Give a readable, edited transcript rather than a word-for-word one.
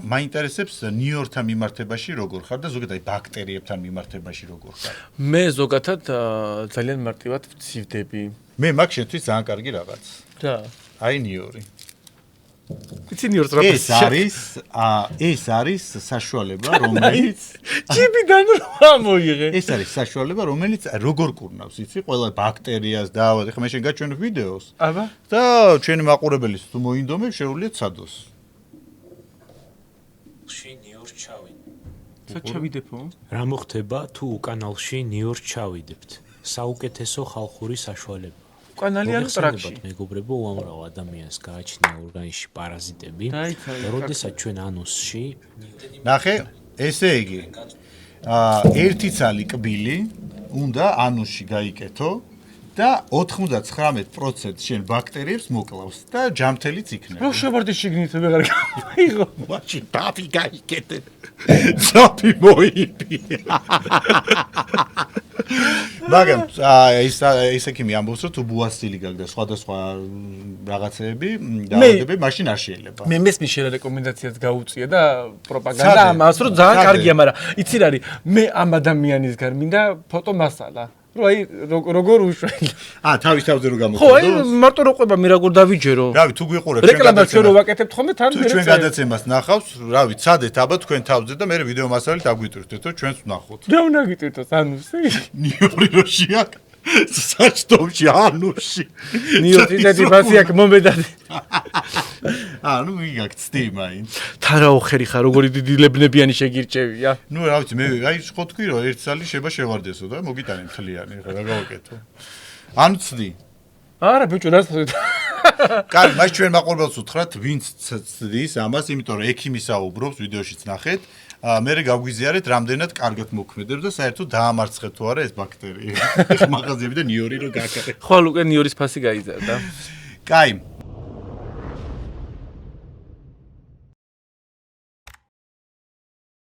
მაინტერესებს ნიუ-იორკთან მიმართებაში როგორ ხარ და ზოგადად ბაქტერიებთან მიმართებაში როგორ ხარ? მე ზოგადად ძალიან მარტივად ვცივდები. მე მაქვს შენთვის ძალიან კარგი რაღაც. რა? აი ნიუ-იორკი. იცი ნიუ-იორკს რა ეს არის საშუალება, რომელიც ჯიბიდან რა მოიღე. ეს არის საშუალება, რომელიც როგორ კურნავს, იცი, ყველა ბაქტერიას დაავად. ეხლა მე შენ გაჩვენებ ვიდეოს. აბა. და ჩვენი მაყურებელიც თუ მოინდომებს, შეუძლიათ ცადოს. ნიუ-იორკ ჩავიდე. სად ჩავიდებო? რა მოხდება თუ უკანალში ნიუ-იორკ ჩავიდებთ? საუკეთესო ხალხური საშუალება. უკანალი ან ტრაქში? მეგობრებო, უამრავ ადამიანს გააჩნია ორგანიზმში პარაზიტები. და როდესაც ჩვენ ანუსში ნახე, ესე იგი, ერთი ცალი კბილი უნდა ანუსში გაიკეთო და 99% შენ ბაქტერიებს მოკლავს და ჯამთელიც იქნება. რა შევარდი შიგნით ვეღარ გაიღო. მაშინ დაფი გაიკეთე. ზაფი მოიპი. მაგრამ ისე კი მიამბობს რომ თუ ბუასილი გაქვს და სხვადასხვა რაღაცეები დაავადებები მაშინ არ შეიძლება. მე მესმის შენ რეკომენდაციას გაუწია და პროპაგანდა ამას რომ ძალიან კარგია, მაგრამ იცი რა არის, მე ამ ადამიანისგან მინდა ფოტო მასალა. რო აი როგორ უშველი. თავის თავზე რო გამოხდო. ხო, აი მარტო რო ყვება მე როგორ დავიჯერო. რავი, თუ გვიყურებთ რეკლამას რო ვაკეთებთ ხოლმე თან თუ ჩვენ გადაცემას ნახავს, რავი, ცადეთ აბა თქვენ თავზე და მე ვიდეო მასალით აგვიტვირთეთ, რომ ჩვენც ვნახოთ. რა უნდა გიტვირთოს ანუსი? ნიუ-იორკი რო შეაკ საჭდომში ანუსში. ნიუ-იორკი და დიბასი აქ მომედად. ნუ მიგაქცდი მაინც. თარაო ხერი ხარ, როგორი დიდი ლებნებიანი შეგირჩევია. ნუ რა ვიცი, მე აი ხო თქვი რომ ერთ წალი შეიძლება შევარდესო და მოგიტანე მთლიანი, ხა რა გავაკეთო. ანუ ცდი. არა ბიჭო, რა ცდი. კარგი, მას ჩვენ მაყურებელს უთხრათ, ვინც ცდის ამას, იმიტომ რომ ექიმი საუბრობს, ვიდეოშიც ნახეთ. მე გაგვიზიარეთ, რამდენად კარგად მოქმედებს და საერთოდ დაამარცხეთ თუ არა ეს ბაქტერიები. მაღაზიები და ნიუ-იორკი რო გააკეთე. ხვალ უკვე ნიუ-იორკის ფასი გაიზარდა. კაი.